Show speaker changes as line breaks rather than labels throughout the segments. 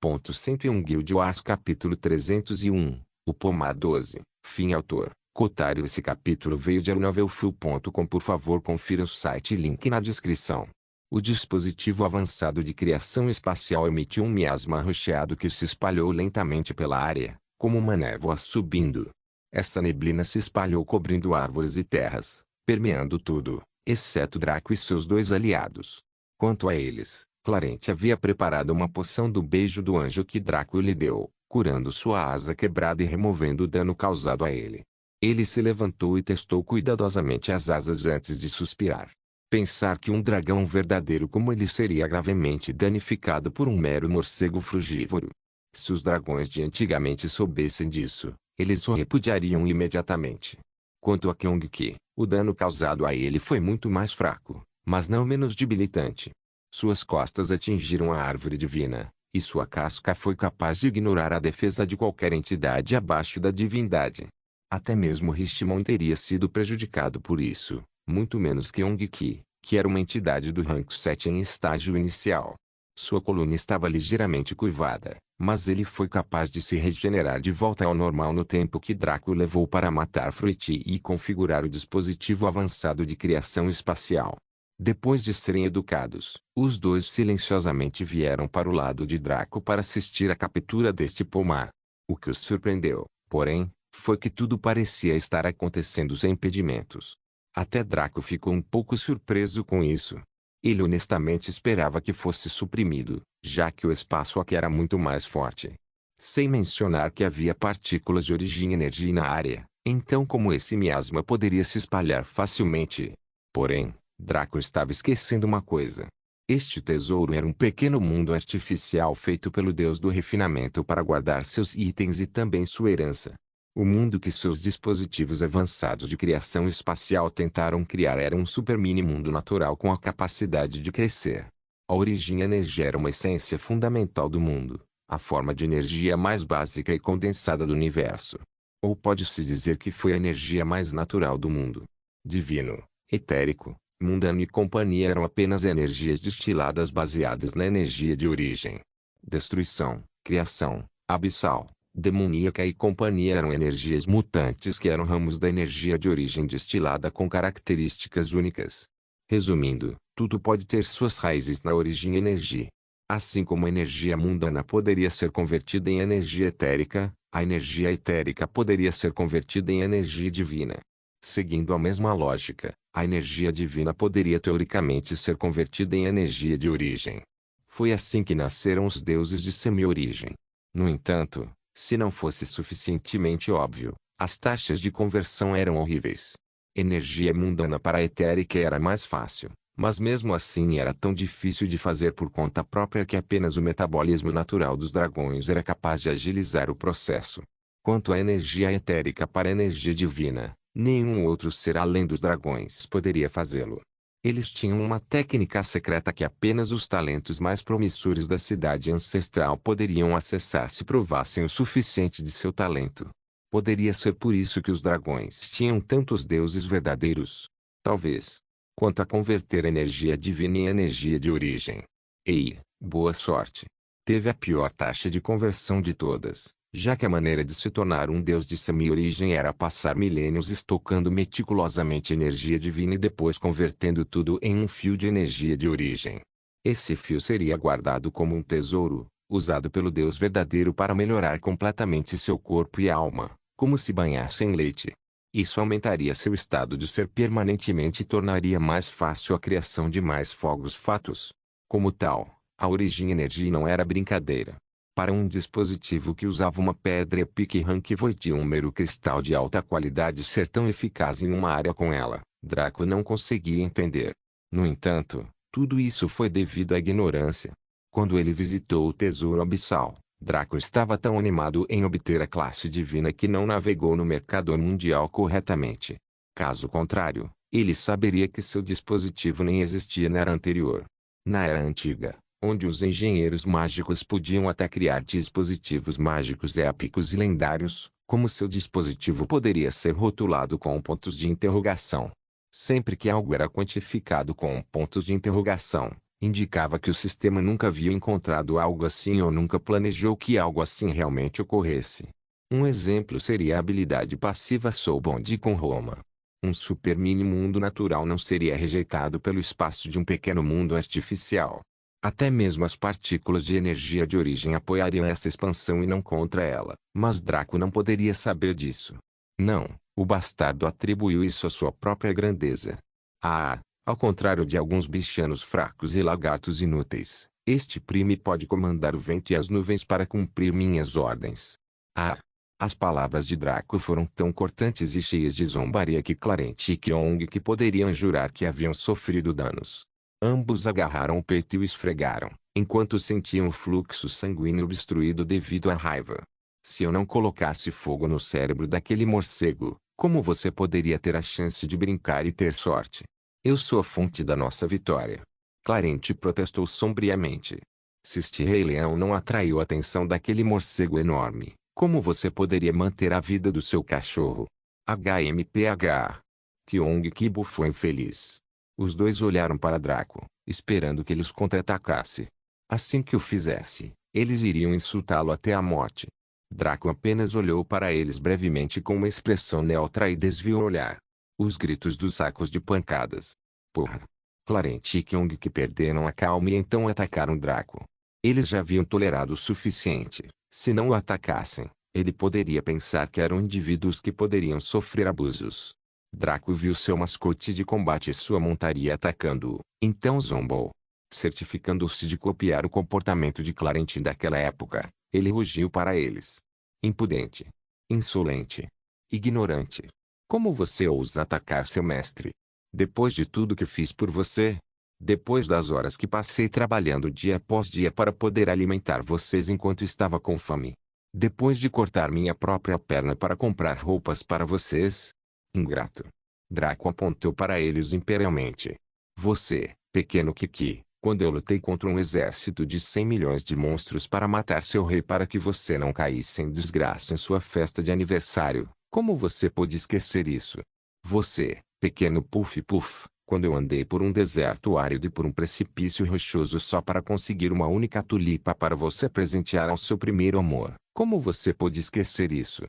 101 Guild Wars Capítulo 301, O Pomar 12, Fim Autor, Cotário. Esse capítulo veio de elnovelfull.com. Por favor, confira o site e link na descrição. O dispositivo avançado de criação espacial emitiu um miasma arroxeado que se espalhou lentamente pela área, como uma névoa subindo. Essa neblina se espalhou cobrindo árvores e terras, permeando tudo, exceto Draco e seus dois aliados. Quanto a eles, Clarente havia preparado uma poção do beijo do anjo que Draco lhe deu, curando sua asa quebrada e removendo o dano causado a ele. Ele se levantou e testou cuidadosamente as asas antes de suspirar. Pensar que um dragão verdadeiro como ele seria gravemente danificado por um mero morcego frugívoro. Se os dragões de antigamente soubessem disso, eles o repudiariam imediatamente. Quanto a Kyong-ki, o dano causado a ele foi muito mais fraco, mas não menos debilitante. Suas costas atingiram a árvore divina, e sua casca foi capaz de ignorar a defesa de qualquer entidade abaixo da divindade. Até mesmo Rishimon teria sido prejudicado por isso, muito menos Kyong-ki, que era uma entidade do rank 7 em estágio inicial. Sua coluna estava ligeiramente curvada, mas ele foi capaz de se regenerar de volta ao normal no tempo que Draco levou para matar Fruity e configurar o dispositivo avançado de criação espacial. Depois de serem educados, os dois silenciosamente vieram para o lado de Draco para assistir à captura deste pomar. O que os surpreendeu, porém, foi que tudo parecia estar acontecendo sem impedimentos. Até Draco ficou um pouco surpreso com isso. Ele honestamente esperava que fosse suprimido, já que o espaço aqui era muito mais forte. Sem mencionar que havia partículas de origem energia na área, então como esse miasma poderia se espalhar facilmente? Porém, Draco estava esquecendo uma coisa. Este tesouro era um pequeno mundo artificial feito pelo deus do refinamento para guardar seus itens e também sua herança. O mundo que seus dispositivos avançados de criação espacial tentaram criar era um super mini-mundo natural com a capacidade de crescer. A origem energia era uma essência fundamental do mundo, a forma de energia mais básica e condensada do universo. Ou pode-se dizer que foi a energia mais natural do mundo. Divino, etérico, mundano e companhia eram apenas energias destiladas baseadas na energia de origem. Destruição, criação, abissal, demoníaca e companhia eram energias mutantes que eram ramos da energia de origem destilada com características únicas. Resumindo, tudo pode ter suas raízes na origem energia. Assim como a energia mundana poderia ser convertida em energia etérica, a energia etérica poderia ser convertida em energia divina. Seguindo a mesma lógica, a energia divina poderia teoricamente ser convertida em energia de origem. Foi assim que nasceram os deuses de semi-origem. No entanto, se não fosse suficientemente óbvio, as taxas de conversão eram horríveis. Energia mundana para etérica era mais fácil, mas mesmo assim era tão difícil de fazer por conta própria que apenas o metabolismo natural dos dragões era capaz de agilizar o processo. Quanto à energia etérica para energia divina, nenhum outro ser além dos dragões poderia fazê-lo. Eles tinham uma técnica secreta que apenas os talentos mais promissores da cidade ancestral poderiam acessar se provassem o suficiente de seu talento. Poderia ser por isso que os dragões tinham tantos deuses verdadeiros. Talvez. Quanto a converter energia divina em energia de origem. Ei, boa sorte. Teve a pior taxa de conversão de todas, já que a maneira de se tornar um deus de semi-origem era passar milênios estocando meticulosamente energia divina e depois convertendo tudo em um fio de energia de origem. Esse fio seria guardado como um tesouro, usado pelo deus verdadeiro para melhorar completamente seu corpo e alma, como se banhasse em leite. Isso aumentaria seu estado de ser permanentemente e tornaria mais fácil a criação de mais fogos fatos. Como tal, a origem energia não era brincadeira. Para um dispositivo que usava uma pedra Epic Rank Void e um mero cristal de alta qualidade ser tão eficaz em uma área com ela, Draco não conseguia entender. No entanto, tudo isso foi devido à ignorância. Quando ele visitou o tesouro abissal, Draco estava tão animado em obter a classe divina que não navegou no mercado mundial corretamente. Caso contrário, ele saberia que seu dispositivo nem existia na era anterior. Na era antiga, onde os engenheiros mágicos podiam até criar dispositivos mágicos épicos e lendários, como seu dispositivo poderia ser rotulado com pontos de interrogação. Sempre que algo era quantificado com pontos de interrogação, Indicava que o sistema nunca havia encontrado algo assim ou nunca planejou que algo assim realmente ocorresse. Um exemplo seria a habilidade passiva Soul Bond com Roma. Um super mini mundo natural não seria rejeitado pelo espaço de um pequeno mundo artificial. Até mesmo as partículas de energia de origem apoiariam essa expansão e não contra ela. Mas Draco não poderia saber disso. Não, o bastardo atribuiu isso à sua própria grandeza. Ao contrário de alguns bichanos fracos e lagartos inúteis, este prime pode comandar o vento e as nuvens para cumprir minhas ordens. As palavras de Draco foram tão cortantes e cheias de zombaria que Clarence e Kyong que poderiam jurar que haviam sofrido danos. Ambos agarraram o peito e o esfregaram, enquanto sentiam o fluxo sanguíneo obstruído devido à raiva. Se eu não colocasse fogo no cérebro daquele morcego, como você poderia ter a chance de brincar e ter sorte? Eu sou a fonte da nossa vitória. Clarence protestou sombriamente. Se este rei leão não atraiu a atenção daquele morcego enorme, como você poderia manter a vida do seu cachorro? HMPH. Kyong que bufou infeliz. Os dois olharam para Draco, esperando que ele os contra-atacasse. Assim que o fizesse, eles iriam insultá-lo até a morte. Draco apenas olhou para eles brevemente com uma expressão neutra e desviou o olhar. Os gritos dos sacos de pancadas. Porra! Clarence e Kyong que perderam a calma e então atacaram Draco. Eles já haviam tolerado o suficiente. Se não o atacassem, ele poderia pensar que eram indivíduos que poderiam sofrer abusos. Draco viu seu mascote de combate e sua montaria atacando-o, então zombou. Certificando-se de copiar o comportamento de Clarence daquela época, ele rugiu para eles. Impudente. Insolente. Ignorante. Como você ousa atacar seu mestre? Depois de tudo que fiz por você? Depois das horas que passei trabalhando dia após dia para poder alimentar vocês enquanto estava com fome? Depois de cortar minha própria perna para comprar roupas para vocês? Ingrato. Draco apontou para eles imperialmente. Você, pequeno Kiki, quando eu lutei contra um exército de 100 milhões de monstros para matar seu rei para que você não caísse em desgraça em sua festa de aniversário, como você pôde esquecer isso? Você, pequeno Puff Puff, quando eu andei por um deserto árido e por um precipício rochoso só para conseguir uma única tulipa para você presentear ao seu primeiro amor, como você pôde esquecer isso?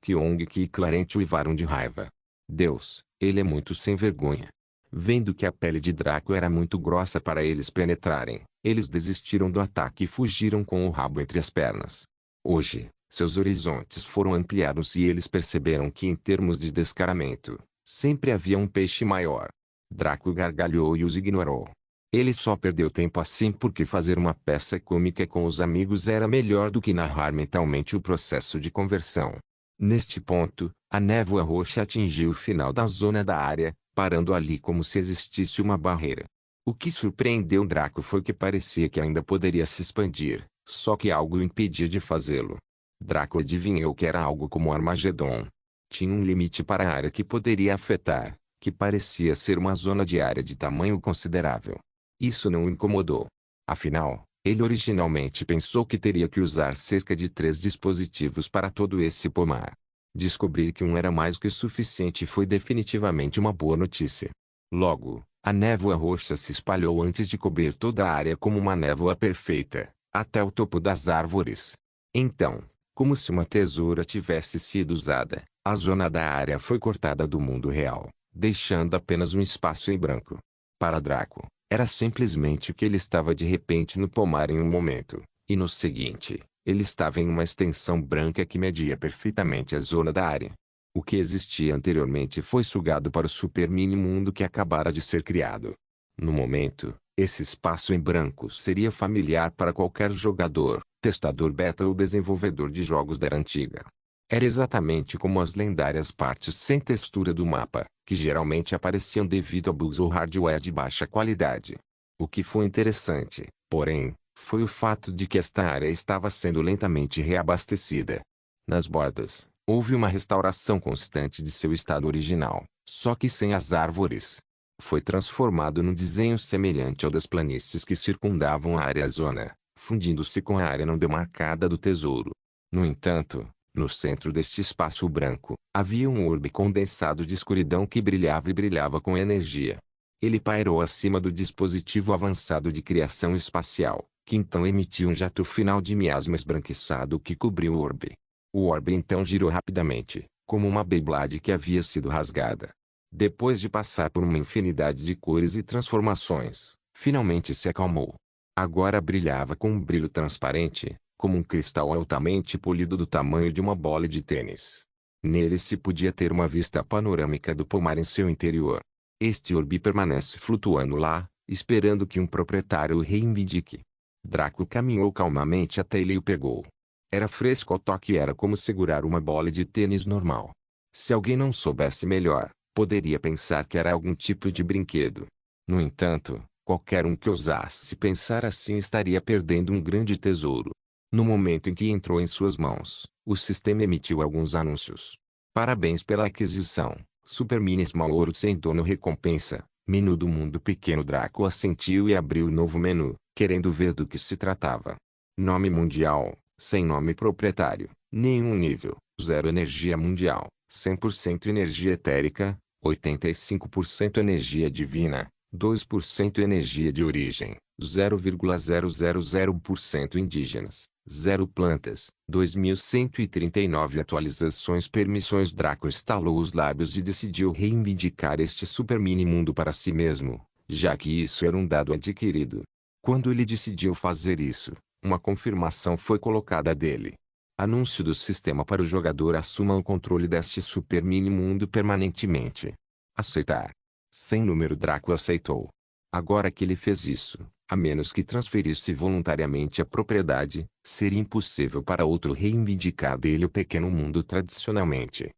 Kyong e Clarence uivaram de raiva. Deus, ele é muito sem vergonha. Vendo que a pele de Draco era muito grossa para eles penetrarem, eles desistiram do ataque e fugiram com o rabo entre as pernas. Hoje, seus horizontes foram ampliados e eles perceberam que em termos de descaramento, sempre havia um peixe maior. Draco gargalhou e os ignorou. Ele só perdeu tempo assim porque fazer uma peça cômica com os amigos era melhor do que narrar mentalmente o processo de conversão. Neste ponto, a névoa roxa atingiu o final da zona da área, parando ali como se existisse uma barreira. O que surpreendeu Draco foi que parecia que ainda poderia se expandir, só que algo o impedia de fazê-lo. Draco adivinhou que era algo como Armagedon. Tinha um limite para a área que poderia afetar, que parecia ser uma zona de área de tamanho considerável. Isso não o incomodou. Afinal, ele originalmente pensou que teria que usar cerca de 3 dispositivos para todo esse pomar. Descobrir que um era mais que suficiente foi definitivamente uma boa notícia. Logo, a névoa roxa se espalhou antes de cobrir toda a área como uma névoa perfeita, até o topo das árvores. Então, como se uma tesoura tivesse sido usada, a zona da área foi cortada do mundo real, deixando apenas um espaço em branco. Para Draco, era simplesmente que ele estava de repente no pomar em um momento, e no seguinte, ele estava em uma extensão branca que media perfeitamente a zona da área. O que existia anteriormente foi sugado para o super mini mundo que acabara de ser criado. No momento, esse espaço em branco seria familiar para qualquer jogador, testador beta ou desenvolvedor de jogos da era antiga. Era exatamente como as lendárias partes sem textura do mapa, que geralmente apareciam devido a bugs ou hardware de baixa qualidade. O que foi interessante, porém, foi o fato de que esta área estava sendo lentamente reabastecida. Nas bordas, houve uma restauração constante de seu estado original, só que sem as árvores. Foi transformado num desenho semelhante ao das planícies que circundavam a área-zona, fundindo-se com a área não demarcada do tesouro. No entanto, no centro deste espaço branco, havia um orbe condensado de escuridão que brilhava e brilhava com energia. Ele pairou acima do dispositivo avançado de criação espacial, que então emitiu um jato final de miasma esbranquiçado que cobriu o orbe. O orbe então girou rapidamente, como uma Beyblade que havia sido rasgada. Depois de passar por uma infinidade de cores e transformações, finalmente se acalmou. Agora brilhava com um brilho transparente, como um cristal altamente polido do tamanho de uma bola de tênis. Nele se podia ter uma vista panorâmica do pomar em seu interior. Este orbe permanece flutuando lá, esperando que um proprietário o reivindique. Draco caminhou calmamente até ele e o pegou. Era fresco ao toque e era como segurar uma bola de tênis normal. Se alguém não soubesse melhor, poderia pensar que era algum tipo de brinquedo. No entanto, qualquer um que ousasse pensar assim estaria perdendo um grande tesouro. No momento em que entrou em suas mãos, o sistema emitiu alguns anúncios. Parabéns pela aquisição. Super Mini Small Ouro sem dono recompensa. Menu do mundo pequeno. Draco assentiu e abriu o novo menu, querendo ver do que se tratava. Nome mundial, sem nome proprietário, nenhum nível, 0 energia mundial, 100% energia etérica, 85% energia divina, 2% energia de origem, 0,000% indígenas, 0 plantas, 2139 atualizações. Permissões. Draco estalou os lábios e decidiu reivindicar este super mini mundo para si mesmo, já que isso era um dado adquirido. Quando ele decidiu fazer isso, uma confirmação foi colocada dele. Anúncio do sistema para o jogador: assuma o controle deste super mini mundo permanentemente. Aceitar. Sem número. Draco aceitou. Agora que ele fez isso, a menos que transferisse voluntariamente a propriedade, seria impossível para outro reivindicar dele o pequeno mundo tradicionalmente.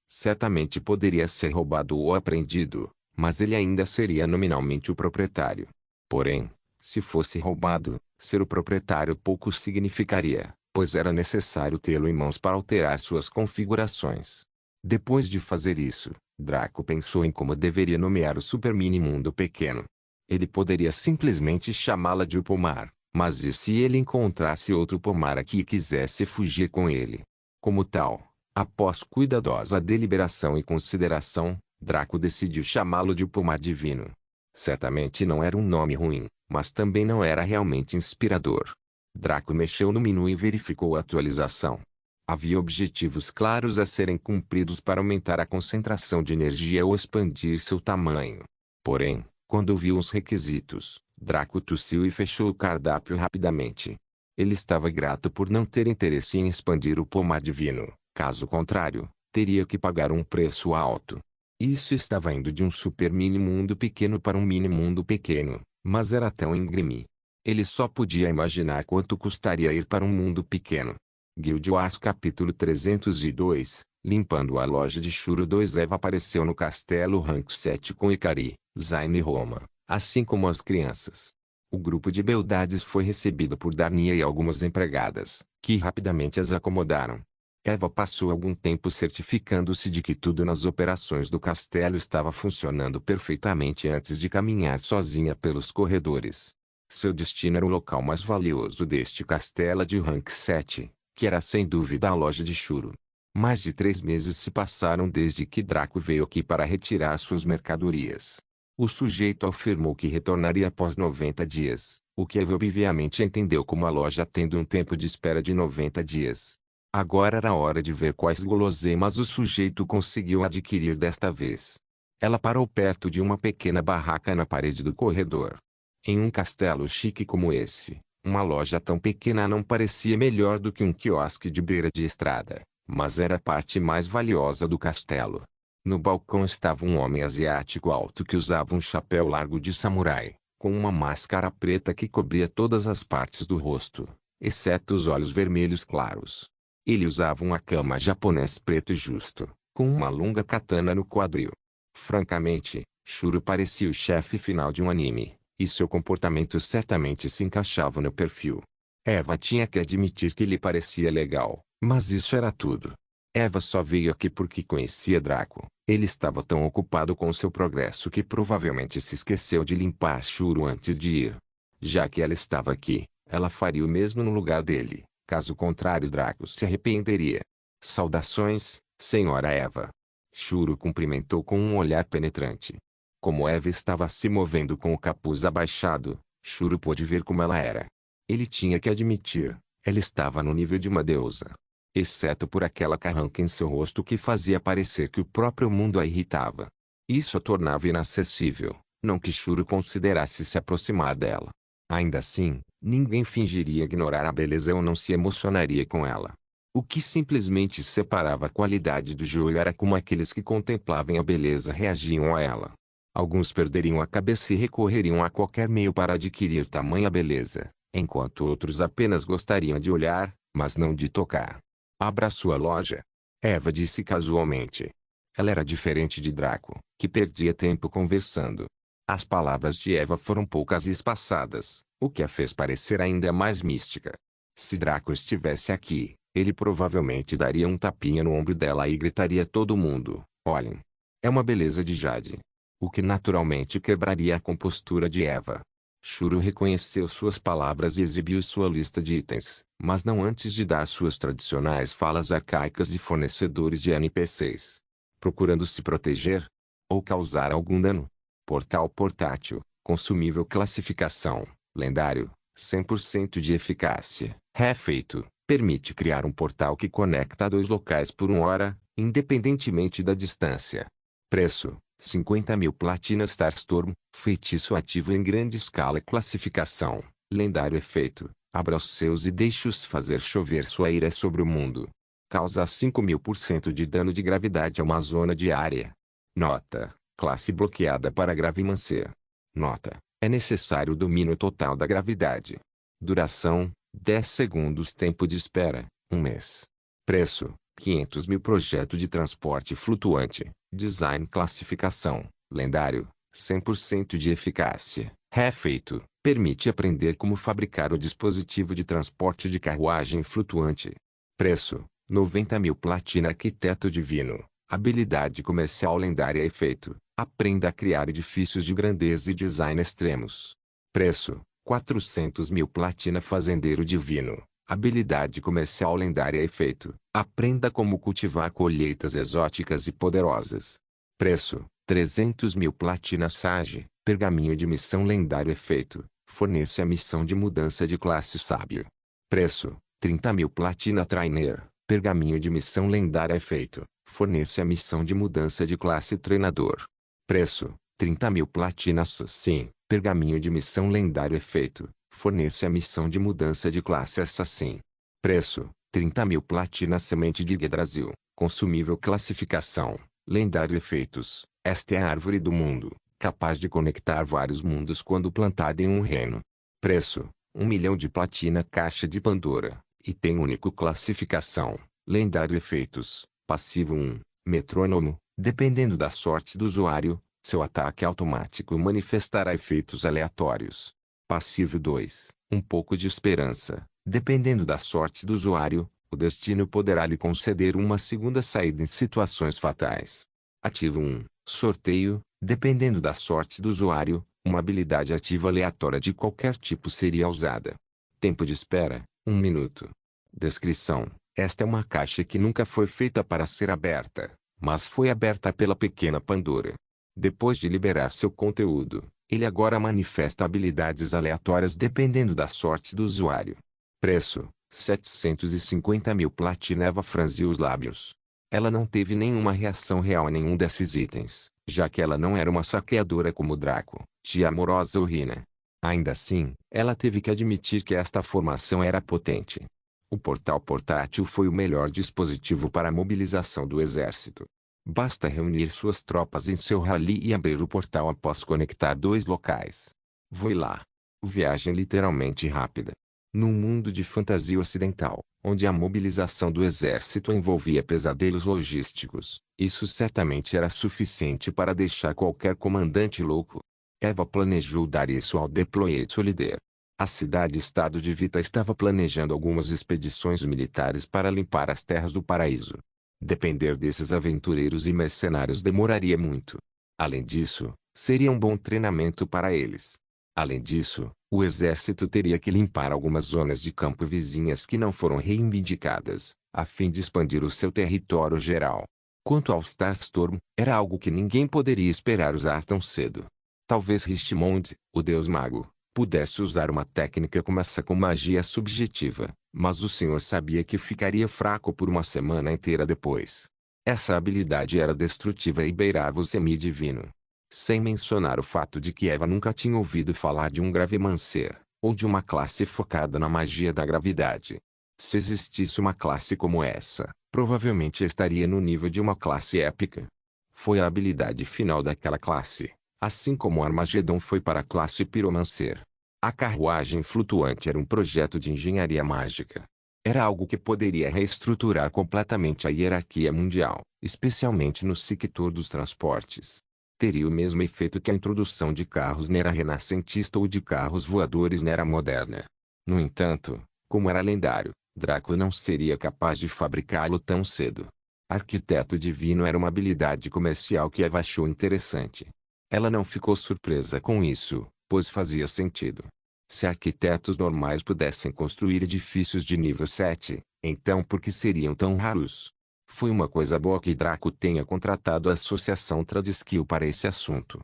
Certamente poderia ser roubado ou apreendido, mas ele ainda seria nominalmente o proprietário. Porém, se fosse roubado, ser o proprietário pouco significaria, pois era necessário tê-lo em mãos para alterar suas configurações. Depois de fazer isso, Draco pensou em como deveria nomear o super mini mundo pequeno. Ele poderia simplesmente chamá-la de o pomar, mas e se ele encontrasse outro pomar aqui e quisesse fugir com ele? Como tal, após cuidadosa deliberação e consideração, Draco decidiu chamá-lo de o pomar divino. Certamente não era um nome ruim, mas também não era realmente inspirador. Draco mexeu no menu e verificou a atualização. Havia objetivos claros a serem cumpridos para aumentar a concentração de energia ou expandir seu tamanho. Porém, quando viu os requisitos, Draco tossiu e fechou o cardápio rapidamente. Ele estava grato por não ter interesse em expandir o pomar divino, caso contrário, teria que pagar um preço alto. Isso estava indo de um super mini mundo pequeno para um mini mundo pequeno, mas era tão íngreme. Ele só podia imaginar quanto custaria ir para um mundo pequeno. Guild Wars capítulo 302, limpando a loja de Shuro 2. Eva apareceu no castelo Rank 7 com Ikari, Zayn e Roma, assim como as crianças. O grupo de beldades foi recebido por Darnia e algumas empregadas, que rapidamente as acomodaram. Eva passou algum tempo certificando-se de que tudo nas operações do castelo estava funcionando perfeitamente antes de caminhar sozinha pelos corredores. Seu destino era o local mais valioso deste castelo de Rank 7, que era sem dúvida a loja de Shuro. Mais de 3 meses se passaram desde que Draco veio aqui para retirar suas mercadorias. O sujeito afirmou que retornaria após 90 dias, o que Eva obviamente entendeu como a loja tendo um tempo de espera de 90 dias. Agora era hora de ver quais guloseimas o sujeito conseguiu adquirir desta vez. Ela parou perto de uma pequena barraca na parede do corredor. Em um castelo chique como esse, uma loja tão pequena não parecia melhor do que um quiosque de beira de estrada, mas era a parte mais valiosa do castelo. No balcão estava um homem asiático alto que usava um chapéu largo de samurai, com uma máscara preta que cobria todas as partes do rosto, exceto os olhos vermelhos claros. Ele usava um akama japonês preto e justo, com uma longa katana no quadril. Francamente, Shuro parecia o chefe final de um anime, e seu comportamento certamente se encaixava no perfil. Eva tinha que admitir que ele parecia legal, mas isso era tudo. Eva só veio aqui porque conhecia Draco. Ele estava tão ocupado com seu progresso que provavelmente se esqueceu de limpar Shuro antes de ir. Já que ela estava aqui, ela faria o mesmo no lugar dele. Caso contrário, Draco se arrependeria. Saudações, Senhora Eva. Shuro cumprimentou com um olhar penetrante. Como Eva estava se movendo com o capuz abaixado, Shuro pôde ver como ela era. Ele tinha que admitir, ela estava no nível de uma deusa. Exceto por aquela carranca em seu rosto que fazia parecer que o próprio mundo a irritava. Isso a tornava inacessível, não que Shuro considerasse se aproximar dela. Ainda assim, ninguém fingiria ignorar a beleza ou não se emocionaria com ela. O que simplesmente separava a qualidade do joio era como aqueles que contemplavam a beleza reagiam a ela. Alguns perderiam a cabeça e recorreriam a qualquer meio para adquirir tamanha beleza, enquanto outros apenas gostariam de olhar, mas não de tocar. Abra sua loja. Eva disse casualmente. Ela era diferente de Draco, que perdia tempo conversando. As palavras de Eva foram poucas e espaçadas, o que a fez parecer ainda mais mística. Se Draco estivesse aqui, ele provavelmente daria um tapinha no ombro dela e gritaria a todo mundo: olhem! É uma beleza de Jade. O que naturalmente quebraria a compostura de Eva. Shuro reconheceu suas palavras e exibiu sua lista de itens, mas não antes de dar suas tradicionais falas arcaicas de fornecedores de NPCs. Procurando se proteger? Ou causar algum dano? Portal portátil, consumível classificação, lendário, 100% de eficácia. Refeito, permite criar um portal que conecta dois locais por 1 hora, independentemente da distância. Preço: 50.000 platina Starstorm, feitiço ativo em grande escala. Classificação, lendário efeito, abra os seus e deixe-os fazer chover sua ira sobre o mundo. Causa 5.000% de dano de gravidade a uma zona de área. Nota: classe bloqueada para Gravimancer. Nota: é necessário o domínio total da gravidade. Duração: 10 segundos. Tempo de espera: 1 mês. Preço: 500.000. Projeto de transporte flutuante. Design. Classificação, lendário, 100% de eficácia. Refeito, permite aprender como fabricar o dispositivo de transporte de carruagem flutuante. Preço: 90.000 platina. Arquiteto divino, habilidade comercial lendária. Efeito: aprenda a criar edifícios de grandeza e design extremos. Preço: 400.000 platina. Fazendeiro divino, habilidade comercial lendária. Efeito: aprenda como cultivar colheitas exóticas e poderosas. Preço: 300.000 platina. Sage, pergaminho de missão lendário. Efeito: fornece a missão de mudança de classe sábio. Preço: 30.000 platina. Trainer, pergaminho de missão lendária. Efeito: fornece a missão de mudança de classe treinador. Preço: 30.000 platina. Assassin, pergaminho de missão lendário. Efeito: fornece a missão de mudança de classe Assassin. Preço: 30.000 platina. Semente de Yggdrasil, consumível. Classificação, lendário. Efeitos: esta é a árvore do mundo, capaz de conectar vários mundos quando plantada em um reino. Preço: 1 milhão de platina. Caixa de Pandora, item único. Classificação, lendário. Efeitos: passivo 1, metrônomo, dependendo da sorte do usuário, seu ataque automático manifestará efeitos aleatórios. Passivo 2, um pouco de esperança, dependendo da sorte do usuário, o destino poderá lhe conceder uma segunda saída em situações fatais. Ativo 1, sorteio, dependendo da sorte do usuário, uma habilidade ativa aleatória de qualquer tipo seria usada. Tempo de espera: 1 minuto. Descrição: esta é uma caixa que nunca foi feita para ser aberta, mas foi aberta pela pequena Pandora. Depois de liberar seu conteúdo, ele agora manifesta habilidades aleatórias dependendo da sorte do usuário. Preço: 750.000 platina. Eva franziu os lábios. Ela não teve nenhuma reação real a nenhum desses itens, já que ela não era uma saqueadora como Draco, tia amorosa ou Rina. Ainda assim, ela teve que admitir que esta formação era potente. O portal portátil foi o melhor dispositivo para a mobilização do exército. Basta reunir suas tropas em seu rally e abrir o portal após conectar dois locais. Voe lá. Viagem literalmente rápida. Num mundo de fantasia ocidental, onde a mobilização do exército envolvia pesadelos logísticos, isso certamente era suficiente para deixar qualquer comandante louco. Eva planejou dar isso ao Deployed Solidaire. A cidade-estado de Vita estava planejando algumas expedições militares para limpar as terras do paraíso. Depender desses aventureiros e mercenários demoraria muito. Além disso, seria um bom treinamento para eles. Além disso, o exército teria que limpar algumas zonas de campo vizinhas que não foram reivindicadas, a fim de expandir o seu território geral. Quanto ao Starstorm, era algo que ninguém poderia esperar usar tão cedo. Talvez Richmond, o deus mago, pudesse usar uma técnica como essa com magia subjetiva, mas o senhor sabia que ficaria fraco por uma semana inteira depois. Essa habilidade era destrutiva e beirava o semi-divino. Sem mencionar o fato de que Eva nunca tinha ouvido falar de um Gravimancer, ou de uma classe focada na magia da gravidade. Se existisse uma classe como essa, provavelmente estaria no nível de uma classe épica. Foi a habilidade final daquela classe, assim como Armagedon foi para a classe Pyromancer. A carruagem flutuante era um projeto de engenharia mágica. Era algo que poderia reestruturar completamente a hierarquia mundial, especialmente no sector dos transportes. Teria o mesmo efeito que a introdução de carros na era renascentista ou de carros voadores na era moderna. No entanto, como era lendário, Draco não seria capaz de fabricá-lo tão cedo. Arquiteto divino era uma habilidade comercial que Eva achou interessante. Ela não ficou surpresa com isso, pois fazia sentido. Se arquitetos normais pudessem construir edifícios de nível 7, então por que seriam tão raros? Foi uma coisa boa que Draco tenha contratado a Associação Tradeskill para esse assunto.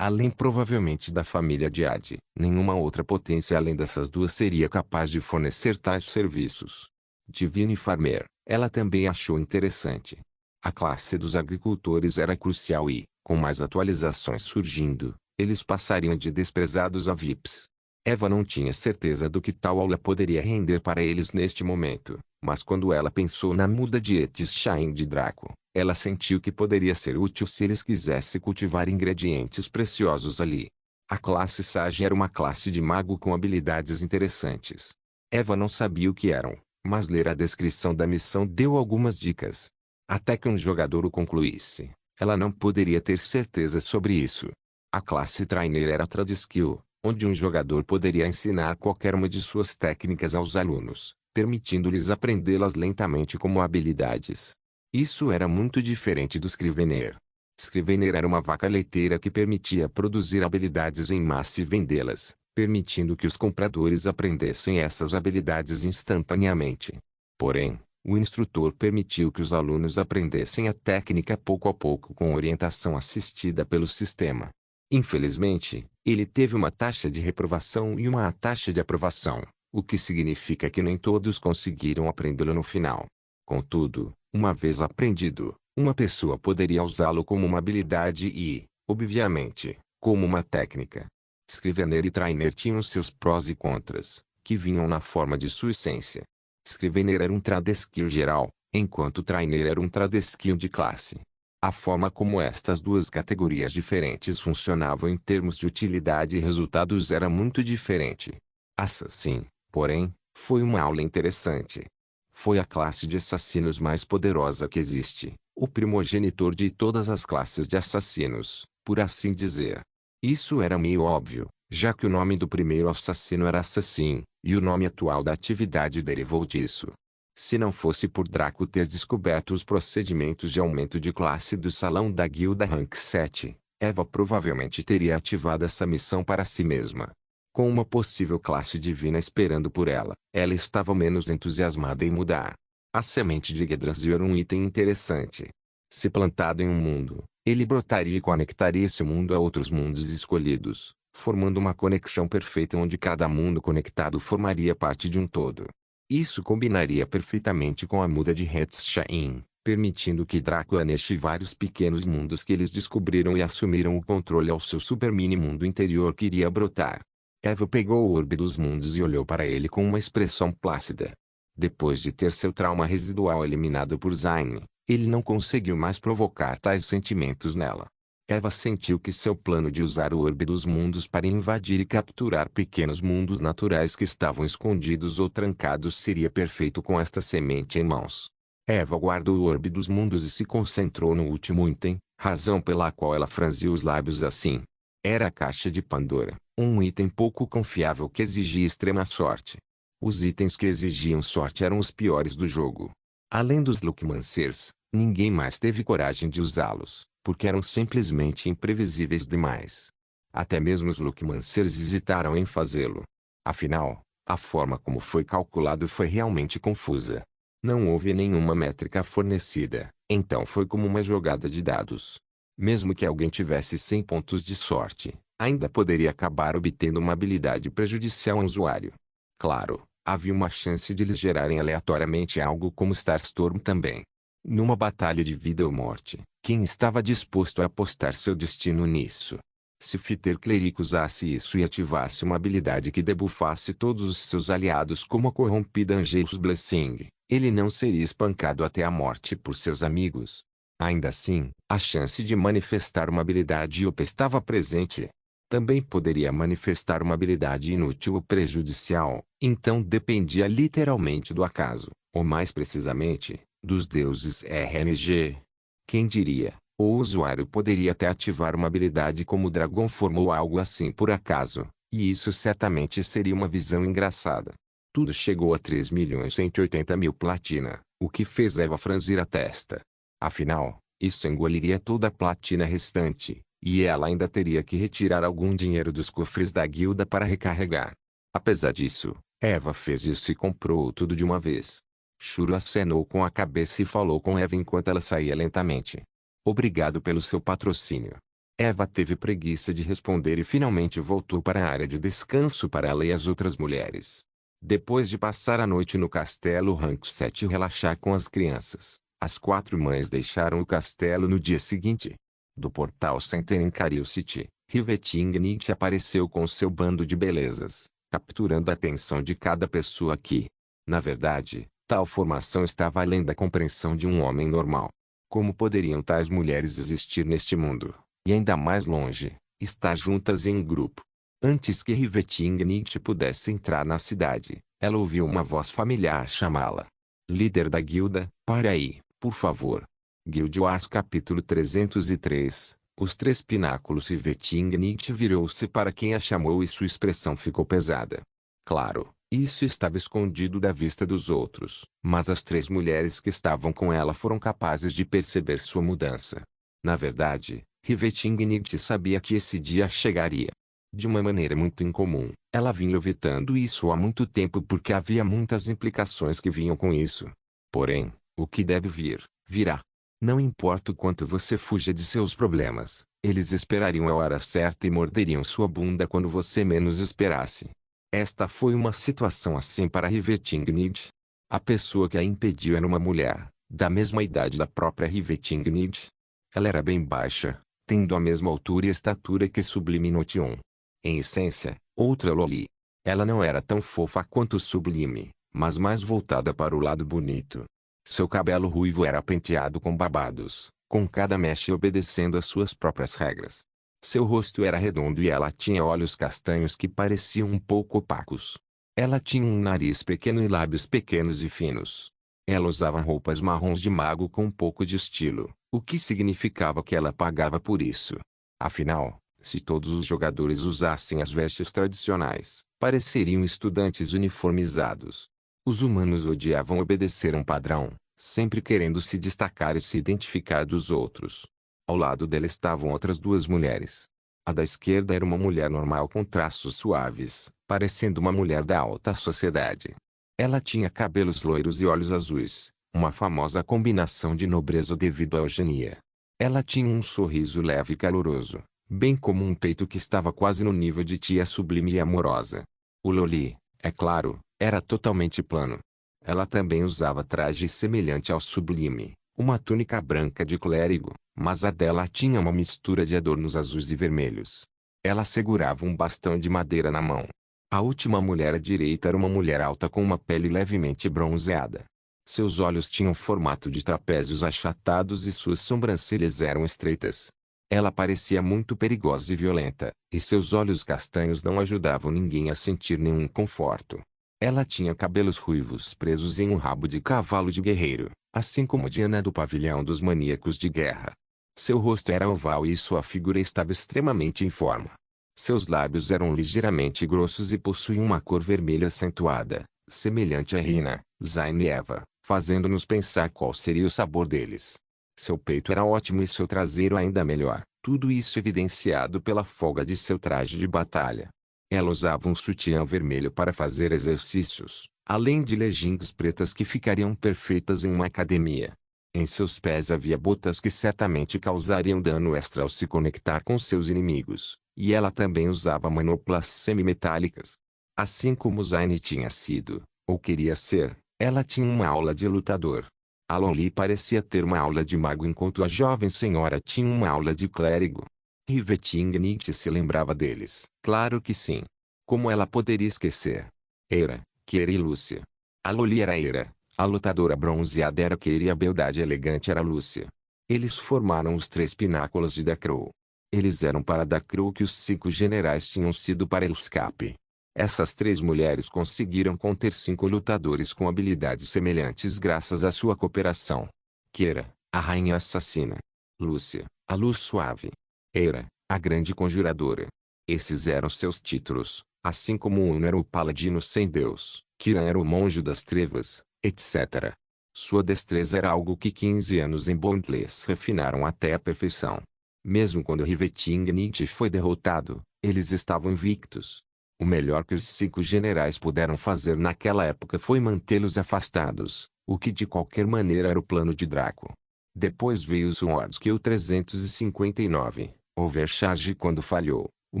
Além provavelmente da família de Adi, nenhuma outra potência além dessas duas seria capaz de fornecer tais serviços. Divine Farmer, ela também achou interessante. A classe dos agricultores era crucial e, com mais atualizações surgindo, eles passariam de desprezados a VIPs. Eva não tinha certeza do que tal aula poderia render para eles neste momento, mas quando ela pensou na muda de Etis-Shain de Draco, ela sentiu que poderia ser útil se eles quisessem cultivar ingredientes preciosos ali. A classe Sage era uma classe de mago com habilidades interessantes. Eva não sabia o que eram, mas ler a descrição da missão deu algumas dicas. Até que um jogador o concluísse, ela não poderia ter certeza sobre isso. A classe Trainer era Tradeskill, onde um jogador poderia ensinar qualquer uma de suas técnicas aos alunos, permitindo-lhes aprendê-las lentamente como habilidades. Isso era muito diferente do Scrivener. Scrivener era uma vaca leiteira que permitia produzir habilidades em massa e vendê-las, permitindo que os compradores aprendessem essas habilidades instantaneamente. Porém, o instrutor permitiu que os alunos aprendessem a técnica pouco a pouco com orientação assistida pelo sistema. Infelizmente, ele teve uma taxa de reprovação e uma taxa de aprovação, o que significa que nem todos conseguiram aprendê-lo no final. Contudo, uma vez aprendido, uma pessoa poderia usá-lo como uma habilidade e, obviamente, como uma técnica. Scrivener e Trainer tinham seus prós e contras, que vinham na forma de sua essência. Scrivener era um Tradeskill geral, enquanto Trainer era um Tradeskill de classe. A forma como estas duas categorias diferentes funcionavam em termos de utilidade e resultados era muito diferente. Assassin, porém, foi uma aula interessante. Foi a classe de assassinos mais poderosa que existe, o primogenitor de todas as classes de assassinos, por assim dizer. Isso era meio óbvio, já que o nome do primeiro assassino era Assassin, e o nome atual da atividade derivou disso. Se não fosse por Draco ter descoberto os procedimentos de aumento de classe do salão da guilda Rank 7, Eva provavelmente teria ativado essa missão para si mesma. Com uma possível classe divina esperando por ela, ela estava menos entusiasmada em mudar. A semente de Yggdrasil era um item interessante. Se plantado em um mundo, ele brotaria e conectaria esse mundo a outros mundos escolhidos, formando uma conexão perfeita onde cada mundo conectado formaria parte de um todo. Isso combinaria perfeitamente com a muda de Hetz-Shain, permitindo que Draco anexe vários pequenos mundos que eles descobriram e assumiram o controle ao seu super mini-mundo interior que iria brotar. Eva pegou o orbe dos mundos e olhou para ele com uma expressão plácida. Depois de ter seu trauma residual eliminado por Zayn, ele não conseguiu mais provocar tais sentimentos nela. Eva sentiu que seu plano de usar o orbe dos mundos para invadir e capturar pequenos mundos naturais que estavam escondidos ou trancados seria perfeito com esta semente em mãos. Eva guardou o orbe dos mundos e se concentrou no último item, razão pela qual ela franziu os lábios assim. Era a caixa de Pandora, um item pouco confiável que exigia extrema sorte. Os itens que exigiam sorte eram os piores do jogo. Além dos Luckmancers, ninguém mais teve coragem de usá-los, porque eram simplesmente imprevisíveis demais. Até mesmo os Luckmancers hesitaram em fazê-lo. Afinal, a forma como foi calculado foi realmente confusa. Não houve nenhuma métrica fornecida, então foi como uma jogada de dados. Mesmo que alguém tivesse 100 pontos de sorte, ainda poderia acabar obtendo uma habilidade prejudicial ao usuário. Claro, havia uma chance de eles gerarem aleatoriamente algo como Starstorm também. Numa batalha de vida ou morte, quem estava disposto a apostar seu destino nisso? Se Fighter Cleric usasse isso e ativasse uma habilidade que debufasse todos os seus aliados como a corrompida Angelus Blessing, ele não seria espancado até a morte por seus amigos. Ainda assim, a chance de manifestar uma habilidade OP estava presente. Também poderia manifestar uma habilidade inútil ou prejudicial, então dependia literalmente do acaso, ou mais precisamente, dos deuses RNG. Quem diria? O usuário poderia até ativar uma habilidade como Dragon Form ou algo assim por acaso, e isso certamente seria uma visão engraçada. Tudo chegou a 3.180.000 platina, o que fez Eva franzir a testa. Afinal, isso engoliria toda a platina restante, e ela ainda teria que retirar algum dinheiro dos cofres da guilda para recarregar. Apesar disso, Eva fez isso e comprou tudo de uma vez. Shuro acenou com a cabeça e falou com Eva enquanto ela saía lentamente. Obrigado pelo seu patrocínio. Eva teve preguiça de responder e finalmente voltou para a área de descanso para ela e as outras mulheres. Depois de passar a noite no castelo Rank 7 e relaxar com as crianças, as 4 mães deixaram o castelo no dia seguinte. Do portal Center em Cario City, Riveting Nietzsche apareceu com seu bando de belezas, capturando a atenção de cada pessoa aqui. Na verdade, tal formação estava além da compreensão de um homem normal. Como poderiam tais mulheres existir neste mundo? E ainda mais longe, estar juntas em grupo. Antes que Riveting Nietzsche pudesse entrar na cidade, ela ouviu uma voz familiar chamá-la. Líder da guilda, pare aí, por favor. Guild Wars capítulo 303. Os 3 pináculos. Riveting Nietzsche virou-se para quem a chamou e sua expressão ficou pesada. Claro, isso estava escondido da vista dos outros, mas as 3 mulheres que estavam com ela foram capazes de perceber sua mudança. Na verdade, Riveting Nietzsche sabia que esse dia chegaria. De uma maneira muito incomum, ela vinha evitando isso há muito tempo porque havia muitas implicações que vinham com isso. Porém, o que deve vir, virá. Não importa o quanto você fuja de seus problemas, eles esperariam a hora certa e morderiam sua bunda quando você menos esperasse. Esta foi uma situação assim para Riveting Nietzsche. A pessoa que a impediu era uma mulher, da mesma idade da própria Riveting Nietzsche. Ela era bem baixa, tendo a mesma altura e estatura que Sublime Notion. Em essência, outra Loli. Ela não era tão fofa quanto Sublime, mas mais voltada para o lado bonito. Seu cabelo ruivo era penteado com babados, com cada mecha obedecendo às suas próprias regras. Seu rosto era redondo e ela tinha olhos castanhos que pareciam um pouco opacos. Ela tinha um nariz pequeno e lábios pequenos e finos. Ela usava roupas marrons de mago com um pouco de estilo, o que significava que ela pagava por isso. Afinal, se todos os jogadores usassem as vestes tradicionais, pareceriam estudantes uniformizados. Os humanos odiavam obedecer a um padrão, sempre querendo se destacar e se identificar dos outros. Ao lado dela estavam outras 2 mulheres. A da esquerda era uma mulher normal com traços suaves, parecendo uma mulher da alta sociedade. Ela tinha cabelos loiros e olhos azuis, uma famosa combinação de nobreza devido à eugenia. Ela tinha um sorriso leve e caloroso, bem como um peito que estava quase no nível de tia sublime e amorosa. O Loli, é claro, era totalmente plano. Ela também usava traje semelhante ao sublime, uma túnica branca de clérigo, mas a dela tinha uma mistura de adornos azuis e vermelhos. Ela segurava um bastão de madeira na mão. A última mulher à direita era uma mulher alta com uma pele levemente bronzeada. Seus olhos tinham formato de trapézios achatados e suas sobrancelhas eram estreitas. Ela parecia muito perigosa e violenta, e seus olhos castanhos não ajudavam ninguém a sentir nenhum conforto. Ela tinha cabelos ruivos presos em um rabo de cavalo de guerreiro, assim como Diana do pavilhão dos maníacos de guerra. Seu rosto era oval e sua figura estava extremamente em forma. Seus lábios eram ligeiramente grossos e possuíam uma cor vermelha acentuada, semelhante a Rina, Zayn e Eva, fazendo-nos pensar qual seria o sabor deles. Seu peito era ótimo e seu traseiro ainda melhor, tudo isso evidenciado pela folga de seu traje de batalha. Ela usava um sutiã vermelho para fazer exercícios, além de leggings pretas que ficariam perfeitas em uma academia. Em seus pés havia botas que certamente causariam dano extra ao se conectar com seus inimigos, e ela também usava manoplas semimetálicas. Assim como Zayn tinha sido, ou queria ser, ela tinha uma aula de lutador. A Lonely parecia ter uma aula de mago enquanto a jovem senhora tinha uma aula de clérigo. Rivetingnight se lembrava deles. Claro que sim. Como ela poderia esquecer? Eira, Keira e Lúcia. A Lonely era Eira, a lutadora bronzeada era Keira e a beldade elegante era Lúcia. Eles formaram os três pináculos de Dacrow. Eles eram para Dacrow o que os 5 generais tinham sido para Elscape. Essas 3 mulheres conseguiram conter 5 lutadores com habilidades semelhantes graças à sua cooperação. Keira, a rainha assassina. Lúcia, a luz suave. Eira, a grande conjuradora. Esses eram seus títulos, assim como Uno era o paladino sem Deus, Kiran era o monge das trevas, etc. Sua destreza era algo que 15 anos em Bondless refinaram até a perfeição. Mesmo quando Rivetingnight foi derrotado, eles estavam invictos. O melhor que os 5 generais puderam fazer naquela época foi mantê-los afastados, o que de qualquer maneira era o plano de Draco. Depois veio o Swordskill 359, Overcharge quando falhou, o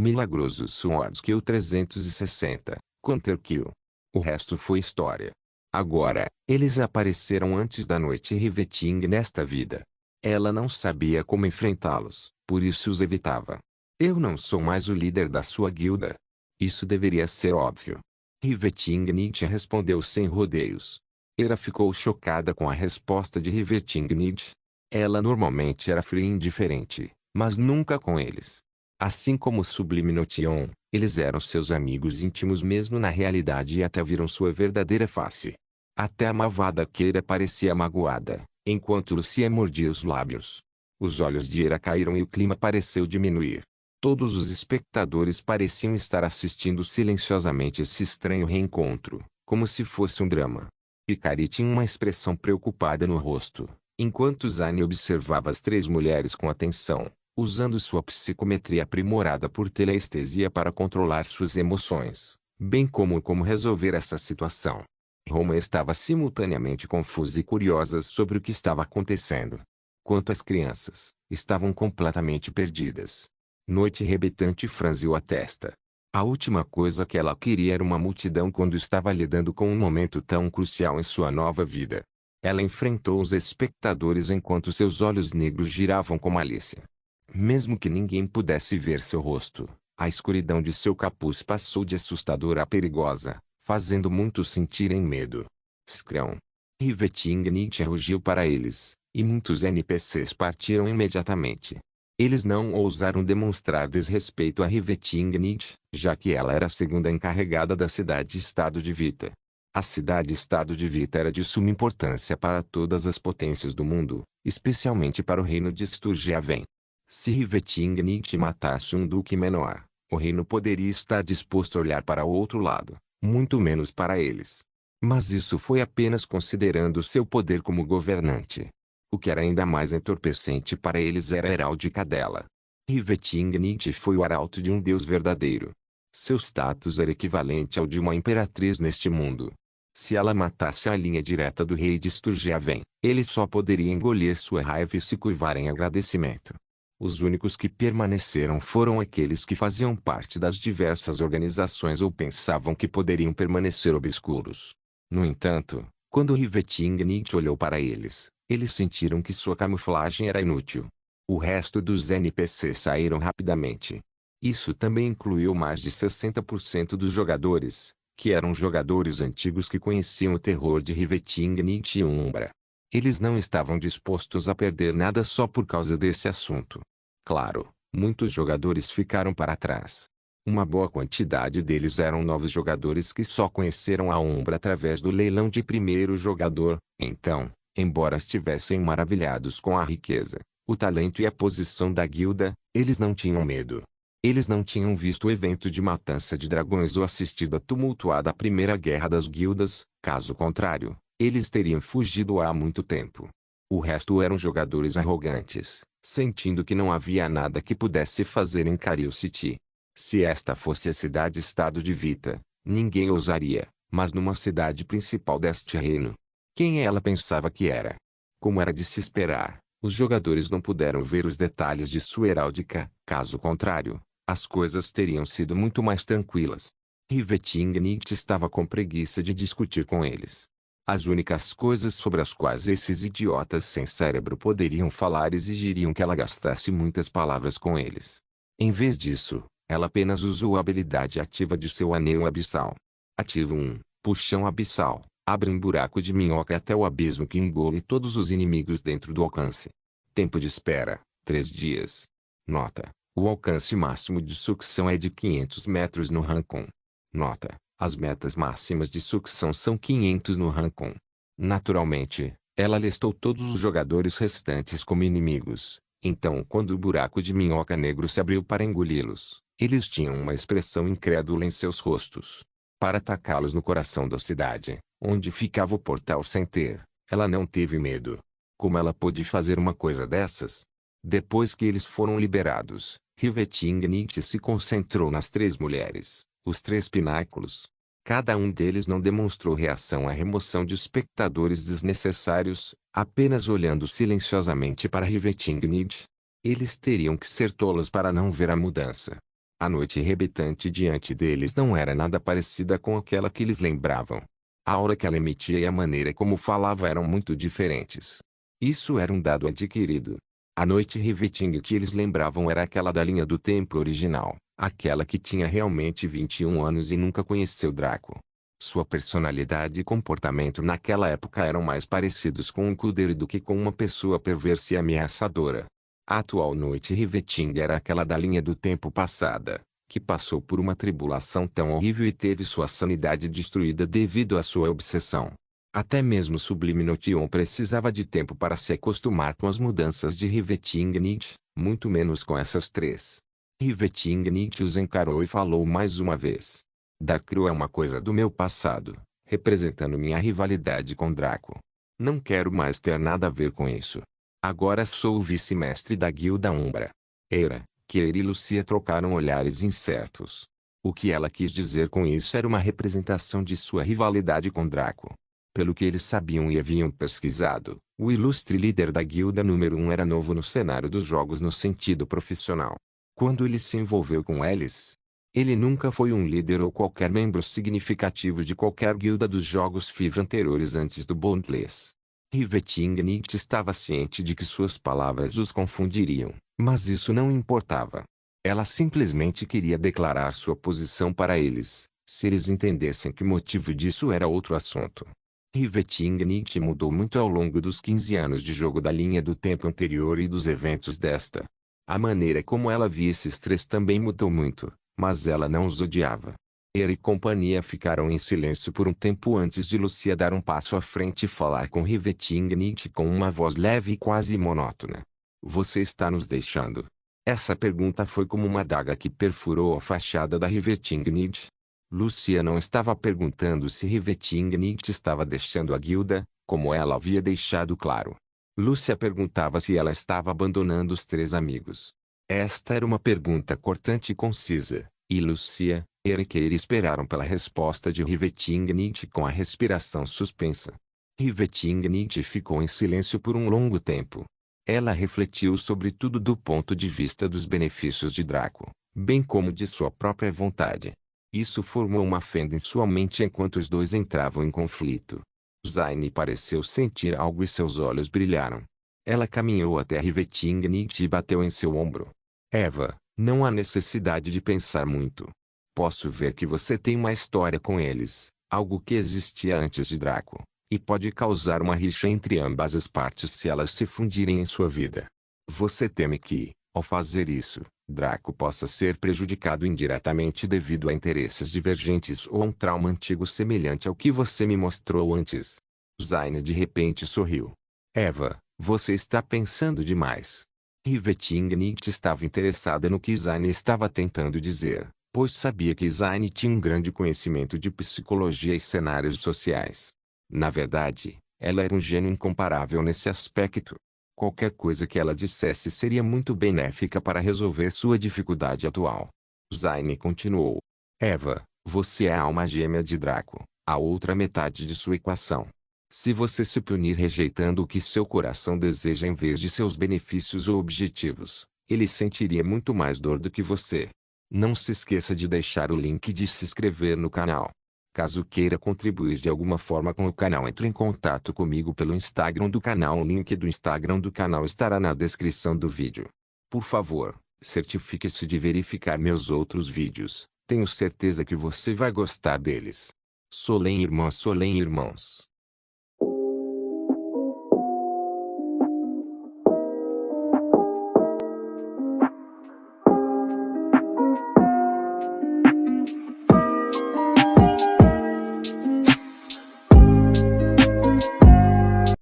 milagroso Swordskill 360, Counterkill. O resto foi história. Agora, eles apareceram antes da noite Riveting nesta vida. Ela não sabia como enfrentá-los, por isso os evitava. Eu não sou mais o líder da sua guilda. Isso deveria ser óbvio. Rivetingnight respondeu sem rodeios. Eira ficou chocada com a resposta de Rivetingnight. Ela normalmente era fria e indiferente, mas nunca com eles. Assim como Sublime Notion, eles eram seus amigos íntimos mesmo na realidade e até viram sua verdadeira face. Até a malvada Keira parecia magoada, enquanto Lucia mordia os lábios. Os olhos de Eira caíram e o clima pareceu diminuir. Todos os espectadores pareciam estar assistindo silenciosamente esse estranho reencontro, como se fosse um drama. Hikari tinha uma expressão preocupada no rosto, enquanto Zayn observava as 3 mulheres com atenção, usando sua psicometria aprimorada por telestesia para controlar suas emoções, bem como resolver essa situação. Roma estava simultaneamente confusa e curiosa sobre o que estava acontecendo. Quanto às crianças, estavam completamente perdidas. Noite rebetante franziu a testa. A última coisa que ela queria era uma multidão quando estava lidando com um momento tão crucial em sua nova vida. Ela enfrentou os espectadores enquanto seus olhos negros giravam com malícia. Mesmo que ninguém pudesse ver seu rosto, a escuridão de seu capuz passou de assustadora a perigosa, fazendo muitos sentirem medo. Scrão. Rivetingnight rugiu para eles, e muitos NPCs partiram imediatamente. Eles não ousaram demonstrar desrespeito a Rivetingnight, já que ela era a segunda encarregada da cidade-estado de Vita. A cidade-estado de Vita era de suma importância para todas as potências do mundo, especialmente para o reino de Sturgiaven. Se Rivetingnight matasse um duque menor, o reino poderia estar disposto a olhar para o outro lado, muito menos para eles. Mas isso foi apenas considerando seu poder como governante. O que era ainda mais entorpecente para eles era a heráldica dela. Rivetingnight foi o arauto de um deus verdadeiro. Seu status era equivalente ao de uma imperatriz neste mundo. Se ela matasse a linha direta do rei de Sturgiaven, ele só poderia engolir sua raiva e se curvar em agradecimento. Os únicos que permaneceram foram aqueles que faziam parte das diversas organizações ou pensavam que poderiam permanecer obscuros. No entanto, quando Rivetingnight olhou para eles, eles sentiram que sua camuflagem era inútil. O resto dos NPCs saíram rapidamente. Isso também incluiu mais de 60% dos jogadores, que eram jogadores antigos que conheciam o terror de Rivetingnight e Umbra. Eles não estavam dispostos a perder nada só por causa desse assunto. Claro, muitos jogadores ficaram para trás. Uma boa quantidade deles eram novos jogadores que só conheceram a Umbra através do leilão de primeiro jogador. Então, embora estivessem maravilhados com a riqueza, o talento e a posição da guilda, eles não tinham medo. Eles não tinham visto o evento de matança de dragões ou assistido à tumultuada Primeira Guerra das Guildas, caso contrário, eles teriam fugido há muito tempo. O resto eram jogadores arrogantes, sentindo que não havia nada que pudesse fazer em Cario City. Se esta fosse a cidade-estado de Vita, ninguém ousaria, mas numa cidade principal deste reino. Quem ela pensava que era? Como era de se esperar, os jogadores não puderam ver os detalhes de sua heráldica, caso contrário, as coisas teriam sido muito mais tranquilas. Rivetingnicht estava com preguiça de discutir com eles. As únicas coisas sobre as quais esses idiotas sem cérebro poderiam falar exigiriam que ela gastasse muitas palavras com eles. Em vez disso, ela apenas usou a habilidade ativa de seu anel abissal. Ativo 1. Puxão abissal. Abre um buraco de minhoca até o abismo que engole todos os inimigos dentro do alcance. Tempo de espera, 3 dias. Nota: o alcance máximo de sucção é de 500 metros no Rancon. Nota: as metas máximas de sucção são 500 no Rancon. Naturalmente, ela listou todos os jogadores restantes como inimigos. Então, quando o buraco de minhoca negro se abriu para engoli-los, eles tinham uma expressão incrédula em seus rostos. Para atacá-los no coração da cidade, onde ficava o portal Center, ela não teve medo. Como ela pôde fazer uma coisa dessas? Depois que eles foram liberados, Rivetingnicht se concentrou nas 3 mulheres, os 3 pináculos. Cada um deles não demonstrou reação à remoção de espectadores desnecessários, apenas olhando silenciosamente para Rivetingnicht. Eles teriam que ser tolos para não ver a mudança. A noite rebitante diante deles não era nada parecida com aquela que eles lembravam. A aura que ela emitia e a maneira como falava eram muito diferentes. Isso era um dado adquirido. A noite Riveting que eles lembravam era aquela da linha do templo original, aquela que tinha realmente 21 anos e nunca conheceu Draco. Sua personalidade e comportamento naquela época eram mais parecidos com um Kudere do que com uma pessoa perversa e ameaçadora. A atual noite Riveting era aquela da linha do tempo passada, que passou por uma tribulação tão horrível e teve sua sanidade destruída devido à sua obsessão. Até mesmo Sublime Notion precisava de tempo para se acostumar com as mudanças de Rivetingnicht, muito menos com essas 3. Rivetingnicht os encarou e falou mais uma vez. Dacru é uma coisa do meu passado, representando minha rivalidade com Draco. Não quero mais ter nada a ver com isso. Agora sou o vice-mestre da Guilda Umbra. Eira, Keir e Lucia trocaram olhares incertos. O que ela quis dizer com isso era uma representação de sua rivalidade com Draco. Pelo que eles sabiam e haviam pesquisado, o ilustre líder da Guilda número 1 era novo no cenário dos jogos no sentido profissional. Quando ele se envolveu com eles, ele nunca foi um líder ou qualquer membro significativo de qualquer guilda dos jogos FIV anteriores antes do Bondless. Rivetingnicht estava ciente de que suas palavras os confundiriam, mas isso não importava. Ela simplesmente queria declarar sua posição para eles. Se eles entendessem que o motivo disso era outro assunto. Rivetingnicht mudou muito ao longo dos 15 anos de jogo da linha do tempo anterior e dos eventos desta. A maneira como ela via esses 3 também mudou muito, mas ela não os odiava. Eira e companhia ficaram em silêncio por um tempo antes de Lucia dar um passo à frente e falar com Rivetingnicht com uma voz leve e quase monótona. Você está nos deixando? Essa pergunta foi como uma adaga que perfurou a fachada da Rivetingnicht. Lucia não estava perguntando se Rivetingnicht estava deixando a guilda, como ela havia deixado claro. Lucia perguntava se ela estava abandonando os 3 amigos. Esta era uma pergunta cortante e concisa, e Lucia, Eira e Keir esperaram pela resposta de Rivetingnicht com a respiração suspensa. Rivetingnicht ficou em silêncio por um longo tempo. Ela refletiu sobre tudo do ponto de vista dos benefícios de Draco, bem como de sua própria vontade. Isso formou uma fenda em sua mente enquanto os 2 entravam em conflito. Zaine pareceu sentir algo e seus olhos brilharam. Ela caminhou até Rivetingnicht e bateu em seu ombro. Eva, não há necessidade de pensar muito. Posso ver que você tem uma história com eles, algo que existia antes de Draco, e pode causar uma rixa entre ambas as partes se elas se fundirem em sua vida. Você teme que, ao fazer isso, Draco possa ser prejudicado indiretamente devido a interesses divergentes ou a um trauma antigo semelhante ao que você me mostrou antes. Zaine de repente sorriu. Eva, você está pensando demais. Rivetingnicht estava interessada no que Zaine estava tentando dizer, pois sabia que Zaine tinha um grande conhecimento de psicologia e cenários sociais. Na verdade, ela era um gênio incomparável nesse aspecto. Qualquer coisa que ela dissesse seria muito benéfica para resolver sua dificuldade atual. Zaine continuou. Eva, você é a alma gêmea de Draco, a outra metade de sua equação. Se você se punir rejeitando o que seu coração deseja em vez de seus benefícios ou objetivos, ele sentiria muito mais dor do que você. Não se esqueça de deixar o link de se inscrever no canal. Caso queira contribuir de alguma forma com o canal, entre em contato comigo pelo Instagram do canal. O link do Instagram do canal estará na descrição do vídeo. Por favor, certifique-se de verificar meus outros vídeos. Tenho certeza que você vai gostar deles. Solém irmãs, Solém irmãos.